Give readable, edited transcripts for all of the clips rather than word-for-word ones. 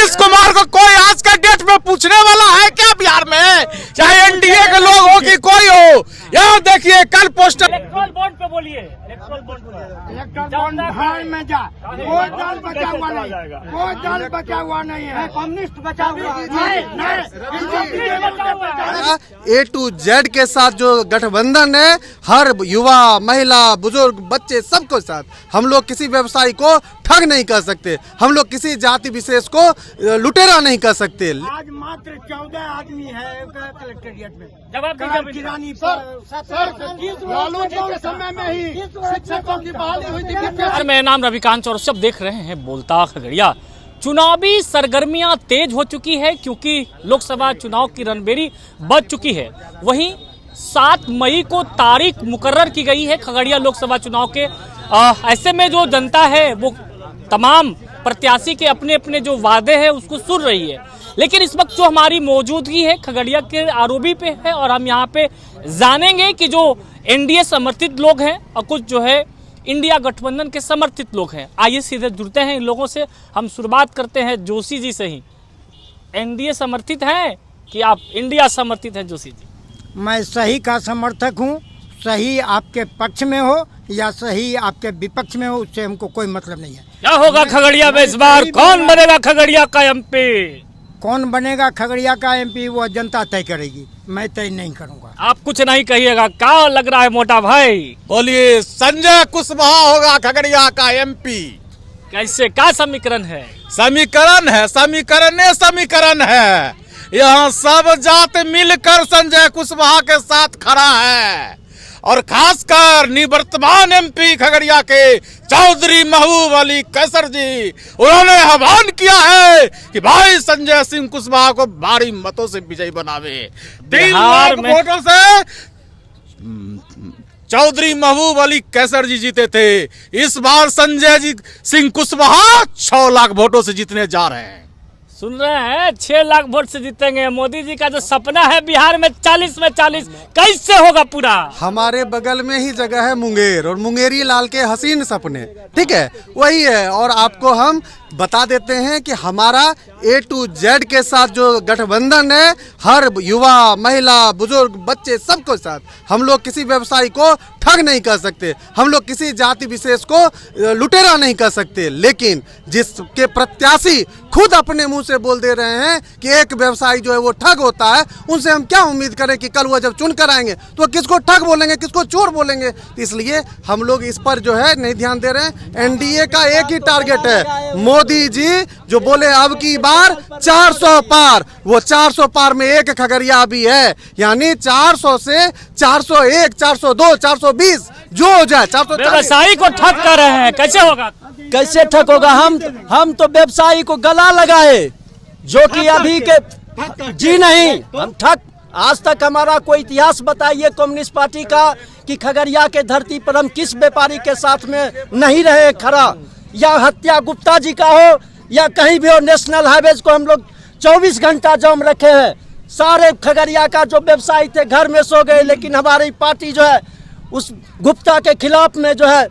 नीतीश कुमार को कोई आज के डेट में पूछने वाला है क्या बिहार में? चाहे एनडीए के लोग हो कि कोई हो, यहाँ देखिए कल पोस्टर इलेक्ट्रल बॉन्ड पे बोलिए, इलेक्ट्रल बॉन्ड में जा, कोई दल बचा हुआ नहीं, कोई दल बचा हुआ नहीं है, कम्युनिस्ट बचा हुआ A to Z के साथ जो गठबंधन है, हर युवा, महिला, बुजुर्ग, बच्चे सबको साथ, हम लोग किसी व्यवसायी को ठग नहीं कर सकते, हम लोग किसी जाति विशेष को लुटेरा नहीं कर सकते। आज मात्र 14 आदमी है कलेक्टेरिएट में। जवाब किरानी लालू जी के समय में ही शिक्षकों की बहाली हुई थी। मेरा नाम रविकांत चौरसिया, आप देख रहे हैं बोलता खगड़िया। चुनावी सरगर्मियां तेज हो चुकी है क्योंकि लोकसभा चुनाव की रणबेरी बज चुकी है। वहीं 7 मई को तारीख मुकर्रर की गई है खगड़िया लोकसभा चुनाव के। ऐसे में जो जनता है वो तमाम प्रत्याशी के अपने अपने जो वादे हैं उसको सुन रही है। लेकिन इस वक्त जो हमारी मौजूदगी है खगड़िया के आरओबी पे है और हम यहाँ पे जानेंगे कि जो एनडीए समर्थित लोग हैं और कुछ जो है इंडिया गठबंधन के समर्थित लोग हैं। आइए सीधे जुड़ते हैं इन लोगों से। हम शुरुआत करते हैं जोशी जी से ही। एनडीए समर्थित हैं कि आप इंडिया समर्थित हैं? जोशी जी, मैं सही का समर्थक हूँ। सही आपके पक्ष में हो या सही आपके विपक्ष में हो, उससे हमको कोई मतलब नहीं है। क्या होगा खगड़िया में इस बार? कौन बनेगा खगड़िया का एमपी? कौन बनेगा खगड़िया का एमपी वो जनता तय करेगी, मैं तय नहीं करूंगा। आप कुछ नहीं कहिएगा, क्या लग रहा है मोटा भाई? बोलिए, संजय कुशवाहा होगा खगड़िया का एमपी। कैसे, क्या समीकरण है? समीकरण है। यहाँ सब जात मिलकर संजय कुशवाहा के साथ खड़ा है और खासकर निवर्तमान एमपी खगड़िया के चौधरी महबूब अली कैसर जी, उन्होंने आह्वान किया है कि भाई संजय सिंह कुशवाहा को भारी मतों से विजयी बनावे। 3 लाख वोटों से चौधरी महबूब अली कैसर जी जीते थे। इस बार संजय सिंह कुशवाहा 6 लाख वोटों से जीतने जा रहे हैं। सुन रहे हैं, 6 लाख वोट से जीतेंगे। मोदी जी का जो सपना है बिहार में 40 में 40 कैसे होगा पूरा? हमारे बगल में ही जगह है मुंगेर और मुंगेरी लाल के हसीन सपने, ठीक है, वही है। और आपको हम बता देते हैं कि हमारा A to Z के साथ जो गठबंधन है, हर युवा, महिला, बुजुर्ग, बच्चे सबको साथ, हम लोग किसी व्यवसायी को ठग नहीं कर सकते, हम लोग किसी जाति विशेष को लुटेरा नहीं कर सकते। लेकिन जिसके प्रत्याशी खुद अपने मुंह से बोल दे रहे हैं कि एक व्यवसायी जो है वो ठग होता है, उनसे हम क्या उम्मीद करें कि कल वो जब चुन कर आएंगे तो किसको ठग बोलेंगे, किसको चोर बोलेंगे? इसलिए हम लोग इस पर जो है नहीं ध्यान दे रहे हैं। एनडीए का एक ही टारगेट है, मोदी जी जो बोले अब की बार 400 पार, वो 400 पार में एक खगड़िया भी है, यानी 400 से 401, 402, 420 जो हो जाए। 440 व्यवसायी को ठग कर रहे हैं, कैसे होगा? कैसे ठग होगा? हम तो व्यवसायी को गला लगाए, जो कि अभी के जी नहीं, हम ठग। आज तक हमारा कोई इतिहास बताइए कम्युनिस्ट पार्टी का कि खगड़िया के धरती पर हम किस व्यापारी के साथ में नहीं रहे खड़ा, या हत्या गुप्ता जी का हो या कहीं भी हो। नेशनल हाईवेज को हम लोग 24 घंटा जाम रखे हैं। सारे खगड़िया का जो व्यवसायी थे घर में सो गए, लेकिन हमारी पार्टी जो है उस गुप्ता के खिलाफ में जो है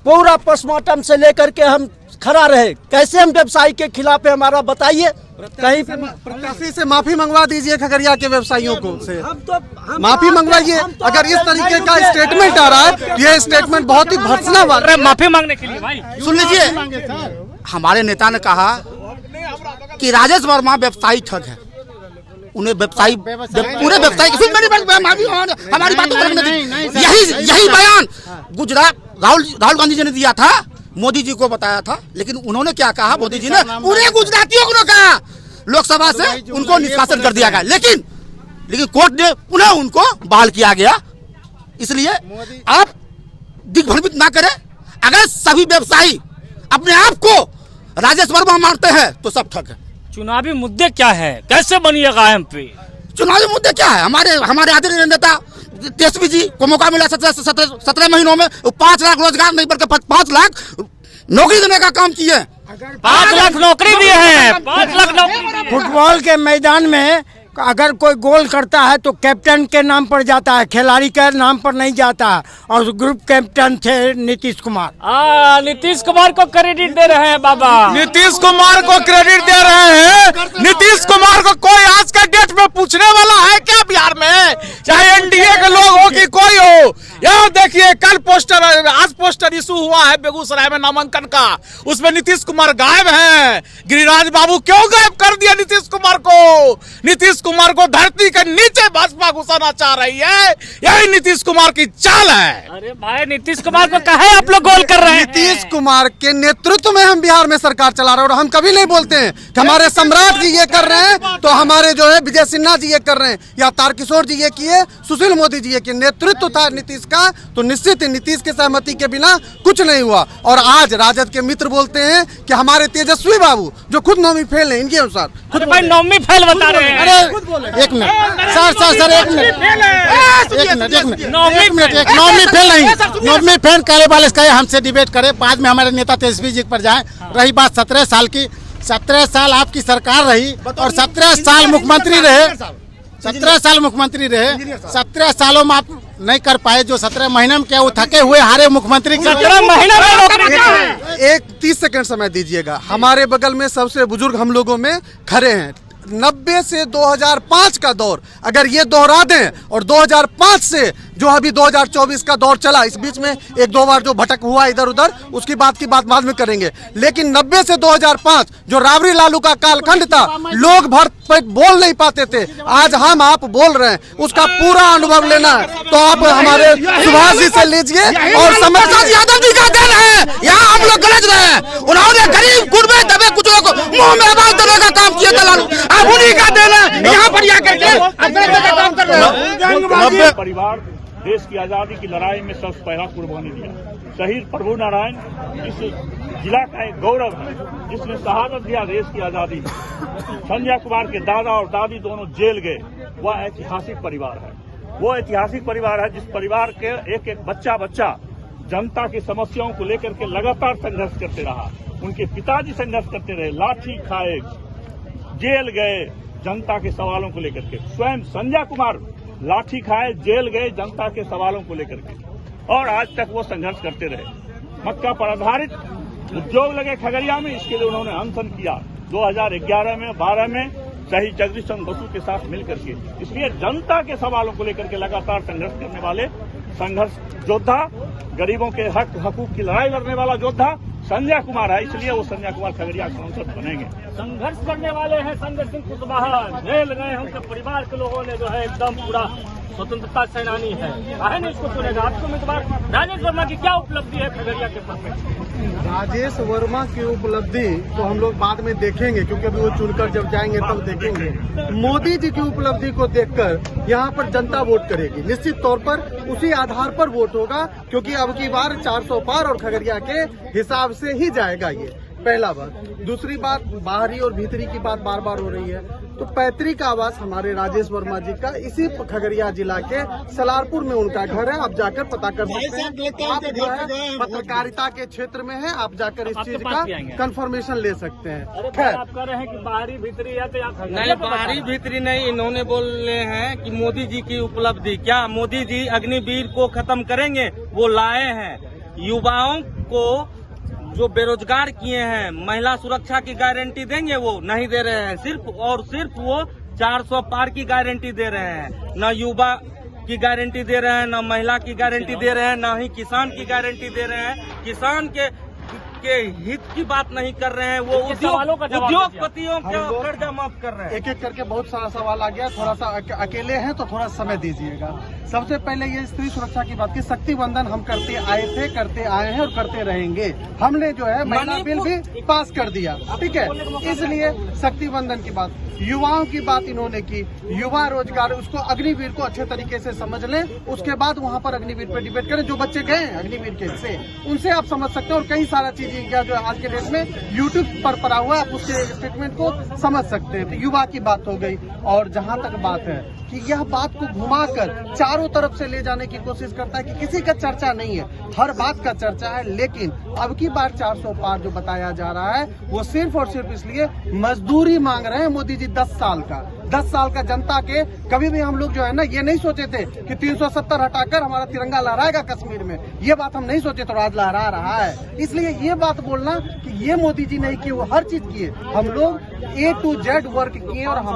पूरा पोस्टमार्टम से लेकर के हम खड़ा रहे। कैसे हम व्यवसायी के खिलाफ है हमारा, बताइए। कहीं प्रत्याशी से माफी मंगवा दीजिए खगड़िया के व्यवसायियों को से माफी मंगवाइए। अगर इस तरीके का स्टेटमेंट आ रहा है, ये स्टेटमेंट बहुत ही भर्त्सना वाला है। माफी मांगने के लिए भाई सुन लीजिए, हमारे नेता ने कहा कि राजेश वर्मा व्यवसायी ठग है। उन्हें व्यवसायी पूरे व्यवसायी हमारी बात यही बयान गुजरात राहुल गांधी जी ने दिया था, मोदी जी को बताया था। लेकिन उन्होंने क्या कहा, मोदी जी ने पूरे गुजरातियों को कहा लोकसभा से उनको निष्कासन कर दिया गया, लेकिन कोर्ट ने पुनः उनको बहाल किया गया। इसलिए आप दिग्भ्रमित ना करें। अगर सभी व्यवसायी अपने आप को राजेश वर्मा मानते हैं तो सब ठग है। चुनावी मुद्दे क्या है, कैसे बनिएगा एमपी? चुनावी मुद्दे क्या है? हमारे आदरणीय नेता तेजस्वी जी को मौका मिला 17 महीनों में 5 लाख रोजगार नहीं बल्कि 5 लाख नौकरी देने का काम किए। 5 लाख नौकरी दिए हैं, 5 लाख नौकरी। फुटबॉल के मैदान में अगर कोई गोल करता है तो कैप्टन के नाम पर जाता है, खिलाड़ी के नाम पर नहीं जाता। और ग्रुप कैप्टन थे नीतीश कुमार। नीतीश कुमार को क्रेडिट दे रहे हैं बाबा। नीतीश कुमार को क्रेडिट दे रहे हैं बेगूसराय में नामांकन का, उसमें नीतीश कुमार गायब हैं। गिरिराज बाबू क्यों गायब कर दिया नीतीश कुमार को? नीतीश कुमार को धरती के नीचे भाजपा घुसाना चाह रही है, यही नीतीश कुमार की चाल है। अरे भाई नीतीश कुमार को कहे आप लोग गोल कर रहे हैं? नीतीश कुमार के नेतृत्व में हम बिहार में सरकार चला रहे हैं, और हम कभी नहीं बोलते हैं कि हमारे सम्राट जी ये कर रहे हैं तो हमारे जो है विजय सिन्हा जी ये कर रहे हैं या तारकिशोर जी ये किए, सुशील मोदी जी ये किए। नेतृत्व था नीतीश का, तो निश्चित ही नीतीश की सहमति के बिना कुछ नहीं हुआ। और आज राजद के मित्र बोलते हैं कि हमारे तेजस्वी बाबू जो खुद नौवीं फेल है, इनके अनुसार खुद भाई नौवीं फेल बता रहे हैं। अरे एक मिनट सर एक मिनट नौवीं फेल नहीं, नौवीं फेल करे वाले का हमसे डिबेट करे, बाद में हमारे नेता तेजस्वी जी पर जाए। रही बात 17 साल की, 17 साल आपकी सरकार रही और 17 साल मुख्यमंत्री रहे, 17 साल मुख्यमंत्री रहे, 17 सालों में आप नहीं कर पाए जो 17 महीने में क्या वो थके हुए हारे मुख्यमंत्री 17 महीने में एक 30 सेकंड समय दीजिएगा। हमारे बगल में सबसे बुजुर्ग हम लोगों में खड़े हैं। 90 से 2005 का दौर अगर ये दोहरा दें और 2005 से जो अभी 2024 का दौर चला, इस बीच में एक दो बार जो भटक हुआ इधर उधर, उसकी बात बाद में करेंगे। लेकिन 90 से 2005 जो राबड़ी लालू का कालखंड था, लोग भर पेट बोल नहीं पाते थे, आज हम आप बोल रहे हैं, उसका पूरा अनुभव लेना है तो आप हमारे सुभाष जी से लीजिए और समर्थ यादव जी का देन है, यहाँ हम लोग गलत रहे हैं। उन्होंने गरीब गुरबे दबे कुचलों को मुंह में आवाज देने का काम किया था लालू, अब उन्हीं का देन है। यहाँ पर आकर के काम कर रहे हैं। परिवार देश की आजादी की लड़ाई में सबसे पहला कुर्बानी दिया। शहीद प्रभु नारायण इस जिला का एक गौरव है, जिसने शहादत दिया देश की आजादी में। संजय कुमार के दादा और दादी दोनों जेल गए, वह ऐतिहासिक परिवार है। वो ऐतिहासिक परिवार है जिस परिवार के एक एक बच्चा जनता की समस्याओं को लेकर के लगातार संघर्ष करते रहा। उनके पिताजी संघर्ष करते रहे, लाठी खाए, जेल गए जनता के सवालों को लेकर के। स्वयं संजय कुमार लाठी खाए, जेल गए जनता के सवालों को लेकर के, और आज तक वो संघर्ष करते रहे। मक्का पर आधारित उद्योग लगे खगड़िया में, इसके लिए उन्होंने अनशन किया 2011 में 12 में शहीद जगदीश चंद्र बसु के साथ मिलकर के। इसलिए जनता के सवालों को लेकर के लगातार संघर्ष करने वाले संघर्ष योद्धा, गरीबों के हक हकूक की लड़ाई लड़ने वाला योद्धा संजय कुमार है। इसलिए वो संजय कुमार खगड़िया सांसद बनेंगे। संघर्ष करने वाले हैं संजय सिंह कुशवाहा, जेल गए हैं, उनके परिवार के लोगों ने जो है एकदम पूरा स्वतंत्रता सेनानी है, काहे नहीं इसको चुनेगा? आपको उम्मीदवार राजेश वर्मा की क्या उपलब्धि है खगड़िया के पद में? राजेश वर्मा की उपलब्धि तो हम लोग बाद में देखेंगे, क्योंकि अभी वो चुनकर जब जाएंगे तब देखेंगे। मोदी जी की उपलब्धि को देखकर यहाँ पर जनता वोट करेगी, निश्चित तौर पर उसी आधार पर वोट होगा, क्योंकि अब की बार 400 पार और खगड़िया के हिसाब से ही जाएगा ये, पहला बात। दूसरी बात, बाहरी और भीतरी की बात बार बार हो रही है, तो पैतृक आवास हमारे राजेश वर्मा जी का इसी खगड़िया जिला के सलारपुर में उनका घर है। आप जाकर पता कर सकते हैं, आप जो है पत्रकारिता के क्षेत्र में है, आप जाकर इस चीज का कंफर्मेशन ले सकते हैं। खैर आप कह रहे हैं कि बाहरी भीतरी है तो यहाँ नहीं, बाहरी भीतरी नहीं, इन्होंने बोले हैं कि मोदी जी की उपलब्धि, क्या मोदी जी अग्निवीर को खत्म करेंगे? वो लाए हैं युवाओं को जो बेरोजगार किए हैं, महिला सुरक्षा की गारंटी देंगे, वो नहीं दे रहे हैं। सिर्फ और सिर्फ वो 400 पार की गारंटी दे रहे हैं, न युवा की गारंटी दे रहे हैं, न महिला की गारंटी दे रहे हैं, न ही किसान की गारंटी दे रहे हैं। किसान के हित की बात नहीं कर रहे हैं, वो उद्योगपतियों का कर्जा माफ कर रहे हैं। एक एक करके बहुत सारा सवाल आ गया, थोड़ा सा अकेले हैं तो थोड़ा समय दीजिएगा। सबसे पहले ये स्त्री सुरक्षा की बात की, शक्ति बंधन हम करते आए थे, करते आए हैं और करते रहेंगे। हमने जो है महिला बिल भी पास कर दिया, ठीक है, इसलिए शक्ति बंधन की बात। युवाओं की बात इन्होंने की, युवा रोजगार, उसको अग्निवीर को अच्छे तरीके से समझ लें, उसके बाद वहाँ पर अग्निवीर पे डिबेट करें। जो बच्चे गए हैं अग्निवीर के से, उनसे आप समझ सकते हैं, और कई सारा चीजें जो आज के डेट में यूट्यूब पर पड़ा हुआ है, आप उसके स्टेटमेंट को समझ सकते हैं। तो युवा की बात हो गई, और जहाँ तक बात है कि यह बात को घुमाकर चारों तरफ से ले जाने की कोशिश करता है कि किसी का चर्चा नहीं है, हर बात का चर्चा है। लेकिन अब की बार 400 पार जो बताया जा रहा है, वो सिर्फ और सिर्फ इसलिए मजदूरी मांग रहे हैं मोदी जी 10 साल का। 10 साल का जनता के, कभी भी हम लोग जो है ना ये नहीं सोचे थे कि 370 हटाकर हमारा तिरंगा लहराएगा कश्मीर में, ये बात हम नहीं सोचे, तो आज लहरा रहा है। इसलिए ये बात बोलना कि ये मोदी जी नहीं किए, वो हर चीज किए, हम लोग A to Z वर्क किए, और हम